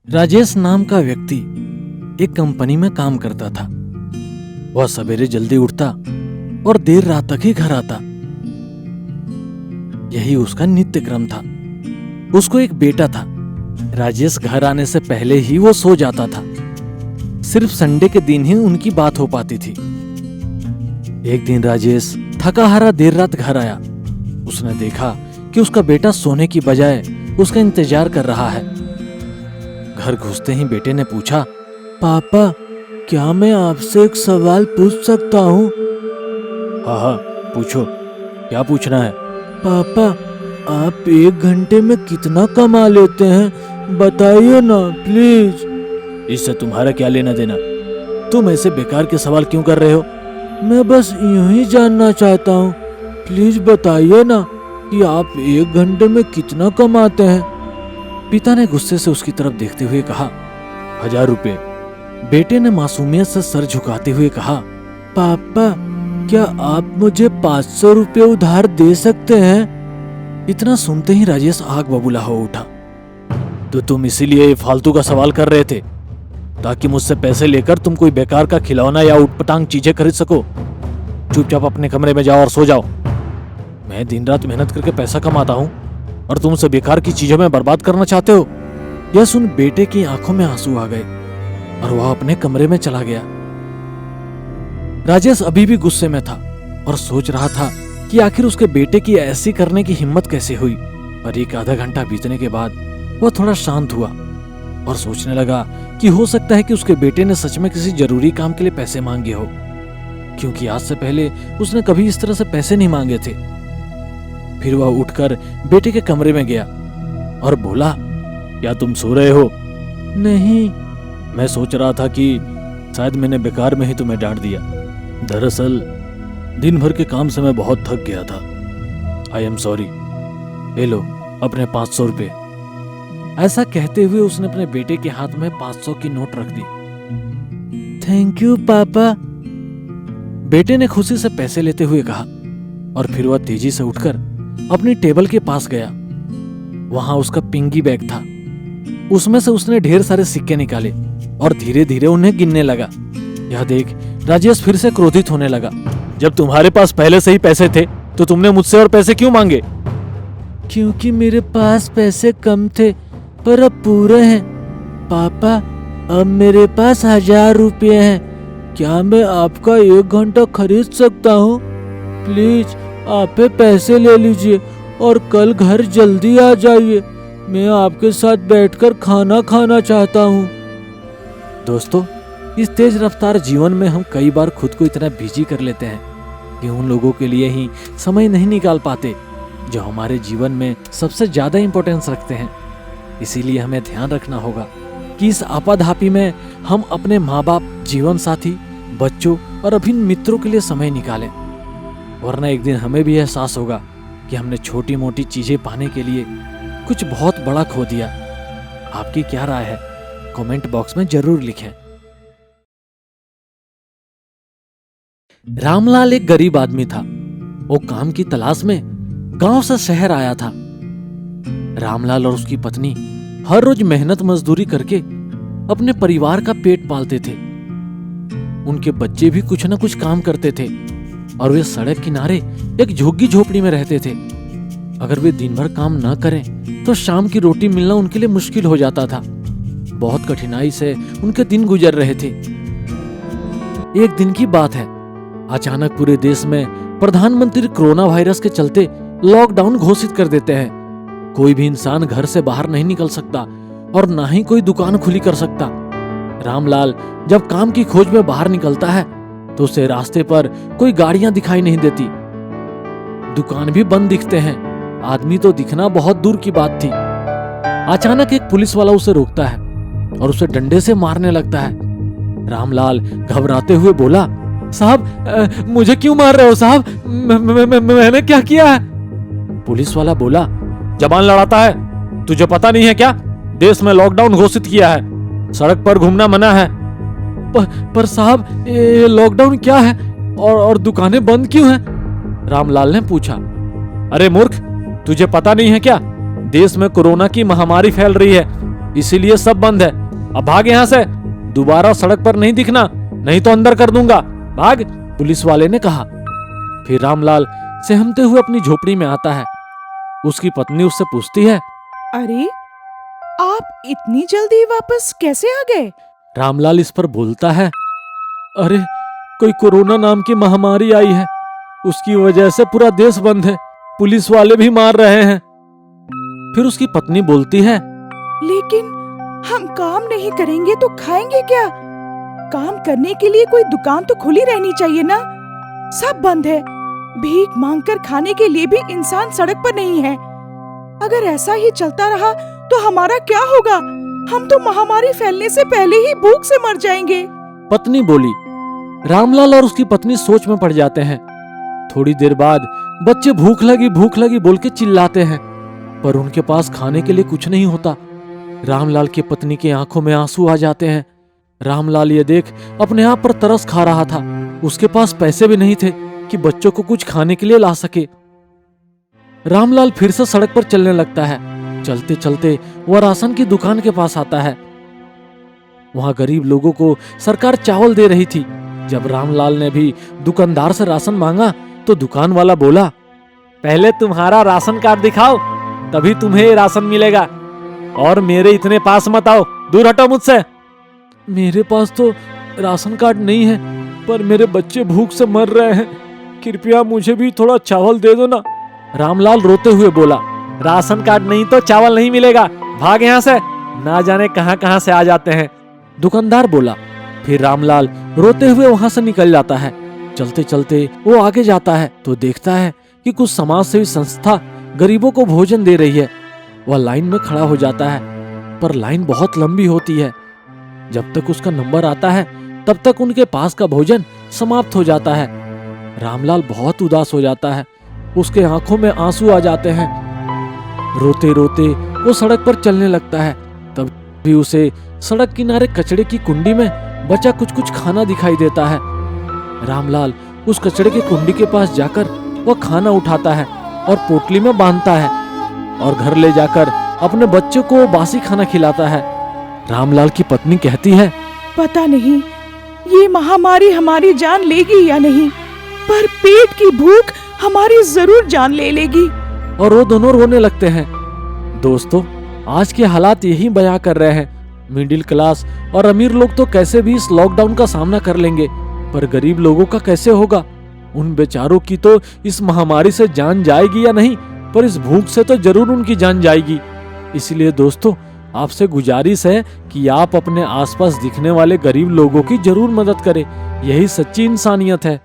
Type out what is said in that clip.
राजेश नाम का व्यक्ति एक कंपनी में काम करता था। वह सवेरे जल्दी उठता और देर रात तक ही घर आता। यही उसका नित्य क्रम था। उसको एक बेटा था। राजेश घर आने से पहले ही वो सो जाता था। सिर्फ संडे के दिन ही उनकी बात हो पाती थी। एक दिन राजेश थका हारा देर रात घर आया। उसने देखा कि उसका बेटा सोने की बजाय उसका इंतजार कर रहा है। घर घुसते ही बेटे ने पूछा, पापा, क्या मैं आपसे एक सवाल पूछ सकता हूँ? हाँ, पूछो, क्या पूछना है? पापा, आप 1 घंटे में कितना कमा लेते हैं? बताइए ना प्लीज। इससे तुम्हारा क्या लेना देना? तुम ऐसे बेकार के सवाल क्यों कर रहे हो? मैं बस यूं ही जानना चाहता हूँ। प्लीज बताइए ना कि आप 1 घंटे में कितना कमाते हैं? पिता ने गुस्से से उसकी तरफ देखते हुए कहा, 1000 रुपए। बेटे ने मासूमियत से सर झुकाते हुए कहा, पापा, क्या आप मुझे 500 रुपए उधार दे सकते हैं? इतना सुनते ही राजेश आग बबूला हो उठा। तो तुम इसीलिए ये फालतू का सवाल कर रहे थे ताकि मुझसे पैसे लेकर तुम कोई बेकार का खिलौना या उटपटांग चीजें खरीद सको? चुपचाप अपने कमरे में जाओ और सो जाओ। मैं दिन रात मेहनत करके पैसा कमाता हूँ और तुम उसे बेकार की चीजों में बर्बाद करना चाहते हो। यह सुन बेटे की आंखों में आंसू आ गए और वह अपने कमरे में चला गया। राजेश अभी भी गुस्से में था और सोच रहा था कि आखिर उसके बेटे की ऐसी करने की हिम्मत कैसे हुई। पर एक आधा घंटा बीतने के बाद वह थोड़ा शांत हुआ और सोचने लगा कि हो सकता है कि उसके बेटे ने सच में किसी जरूरी काम के लिए पैसे मांगे हो, क्योंकि आज से पहले उसने कभी इस तरह से पैसे नहीं मांगे थे। फिर वह उठकर बेटे के कमरे में गया और बोला, क्या तुम सो रहे हो? नहीं, मैं सोच रहा था कि शायद मैंने बेकार में ही तुम्हें डांट दिया। दरअसल दिन भर के काम से मैं बहुत थक गया था। I am sorry. ले लो अपने 500 रुपए। ऐसा कहते हुए उसने अपने बेटे के हाथ में 500 की नोट रख दी। थैंक यू पापा, बेटे ने खुशी से पैसे लेते हुए कहा। और फिर वह तेजी से उठकर अपनी टेबल के पास गया। वहां उसका पिंगी बैग था। उसमें से उसने ढेर सारे सिक्के निकाले और धीरे धीरे उन्हें गिनने लगा। यह देख राजेश फिर से क्रोधित होने लगा। जब तुम्हारे पास पहले से ही पैसे थे तो तुमने मुझसे और पैसे क्यों मांगे? क्योंकि मेरे पास पैसे कम थे, पर अब पूरे हैं। पापा, अब मेरे पास 1000 रुपये हैं। क्या मैं आपका 1 घंटा खरीद सकता हूँ? प्लीज आप पैसे ले लीजिए और कल घर जल्दी आ जाइए। मैं आपके साथ बैठकर खाना खाना चाहता हूँ। दोस्तों, इस तेज रफ्तार जीवन में हम कई बार खुद को इतना बिजी कर लेते हैं कि उन लोगों के लिए ही समय नहीं निकाल पाते जो हमारे जीवन में सबसे ज्यादा इंपॉर्टेंस रखते हैं। इसीलिए हमें ध्यान रखना होगा कि इस आपाधापी में हम अपने माँ बाप, जीवन साथी, बच्चों और अभिन्न मित्रों के लिए समय निकालें, वरना एक दिन हमें भी एहसास होगा कि हमने छोटी मोटी चीजें पाने के लिए कुछ बहुत बड़ा खो दिया। आपकी क्या राय है? कमेंट बॉक्स में जरूर लिखें। रामलाल एक गरीब आदमी था। वो काम की तलाश में गांव से शहर आया था। रामलाल और उसकी पत्नी हर रोज मेहनत मजदूरी करके अपने परिवार का पेट पालते थे। उनके बच्चे भी कुछ न कुछ काम करते थे और वे सड़क किनारे एक झुग्गी झोपड़ी में रहते थे। अगर वे दिन भर काम न करें तो शाम की रोटी मिलना उनके लिए मुश्किल हो जाता था। बहुत कठिनाई से उनके दिन गुजर रहे थे। एक दिन की बात है, अचानक पूरे देश में प्रधानमंत्री कोरोना वायरस के चलते लॉकडाउन घोषित कर देते हैं। कोई भी इंसान घर से बाहर नहीं निकल सकता और ना ही कोई दुकान खुली कर सकता। रामलाल जब काम की खोज में बाहर निकलता है तो उसे रास्ते पर कोई गाड़ियां दिखाई नहीं देती। दुकान भी बंद दिखते हैं। आदमी तो दिखना बहुत दूर की बात थी। अचानक एक पुलिस वाला उसे रोकता है और उसे डंडे से मारने लगता है। रामलाल घबराते हुए बोला, साहब, मुझे क्यों मार रहे हो साहब? मैंने क्या किया है? पुलिस वाला बोला, जबान लड़ाता है, तुझे पता नहीं है क्या? देश में लॉकडाउन घोषित किया है, सड़क पर घूमना मना है। पर साहब, ये लॉकडाउन क्या है और दुकानें बंद क्यों हैं? रामलाल ने पूछा। अरे मूर्ख, तुझे पता नहीं है क्या? देश में कोरोना की महामारी फैल रही है इसीलिए सब बंद है। अब भाग यहाँ से, दोबारा सड़क पर नहीं दिखना, नहीं तो अंदर कर दूंगा, भाग, पुलिस वाले ने कहा। फिर रामलाल सहमते हुए अपनी झोपड़ी में आता है। उसकी पत्नी उससे पूछती है, अरे आप इतनी जल्दी वापस कैसे आ गए? रामलाल इस पर बोलता है, अरे कोई कोरोना नाम की महामारी आई है, उसकी वजह से पूरा देश बंद है, पुलिस वाले भी मार रहे हैं। फिर उसकी पत्नी बोलती है, लेकिन हम काम नहीं करेंगे तो खाएंगे क्या? काम करने के लिए कोई दुकान तो खुली रहनी चाहिए ना, सब बंद है। भीख मांगकर खाने के लिए भी इंसान सड़क पर नहीं है। अगर ऐसा ही चलता रहा तो हमारा क्या होगा? हम तो महामारी फैलने से पहले ही भूख से मर जाएंगे। पत्नी बोली। रामलाल और उसकी पत्नी सोच में पड़ जाते हैं। थोड़ी देर बाद बच्चे भूख लगी बोल के चिल्लाते हैं, पर उनके पास खाने के लिए कुछ नहीं होता। रामलाल की पत्नी की आंखों में आंसू आ जाते हैं। रामलाल ये देख अपने आप पर तरस खा रहा था। उसके पास पैसे भी नहीं थे कि बच्चों को कुछ खाने के लिए ला सके। रामलाल फिर से सड़क पर चलने लगता है। चलते चलते वह राशन की दुकान के पास आता है। वहां गरीब लोगों को सरकार चावल दे रही थी। जब रामलाल ने भी दुकानदार से राशन मांगा तो दुकान वाला बोला, पहले तुम्हारा राशन कार्ड दिखाओ, तभी तुम्हें राशन मिलेगा, और मेरे इतने पास मत आओ, दूर हटो मुझसे। मेरे पास तो राशन कार्ड नहीं है, पर मेरे बच्चे भूख से मर रहे हैं, कृपया मुझे भी थोड़ा चावल दे दो ना। रामलाल रोते हुए बोला, राशन कार्ड नहीं तो चावल नहीं मिलेगा, भाग यहाँ से, ना जाने कहां कहां से आ जाते हैं। दुकानदार बोला। फिर रामलाल रोते हुए वहां से निकल जाता है। चलते चलते वो आगे जाता है तो देखता है कि कुछ समाज सेवी संस्था गरीबों को भोजन दे रही है। वह लाइन में खड़ा हो जाता है, पर लाइन बहुत लंबी होती है। जब तक उसका नंबर आता है तब तक उनके पास का भोजन समाप्त हो जाता है। रामलाल बहुत उदास हो जाता है, उसके आंखों में आंसू आ जाते हैं। रोते रोते वो सड़क पर चलने लगता है। तब भी उसे सड़क किनारे कचड़े की कुंडी में बचा कुछ कुछ खाना दिखाई देता है। रामलाल उस कचड़े की कुंडी के पास जाकर वह खाना उठाता है और पोटली में बांधता है और घर ले जाकर अपने बच्चों को बासी खाना खिलाता है। रामलाल की पत्नी कहती है, पता नहीं ये महामारी हमारी जान लेगी या नहीं, पर पेट की भूख हमारी जरूर जान ले लेगी। और वो दोनों रोने लगते हैं। दोस्तों, आज के हालात यही बयां कर रहे हैं। मिडिल क्लास और अमीर लोग तो कैसे भी इस लॉकडाउन का सामना कर लेंगे, पर गरीब लोगों का कैसे होगा? उन बेचारों की तो इस महामारी से जान जाएगी या नहीं, पर इस भूख से तो जरूर उनकी जान जाएगी। इसलिए दोस्तों, आपसे गुजारिश है कि आप अपने आसपास दिखने वाले गरीब लोगों की जरूर मदद करें। यही सच्ची इंसानियत है।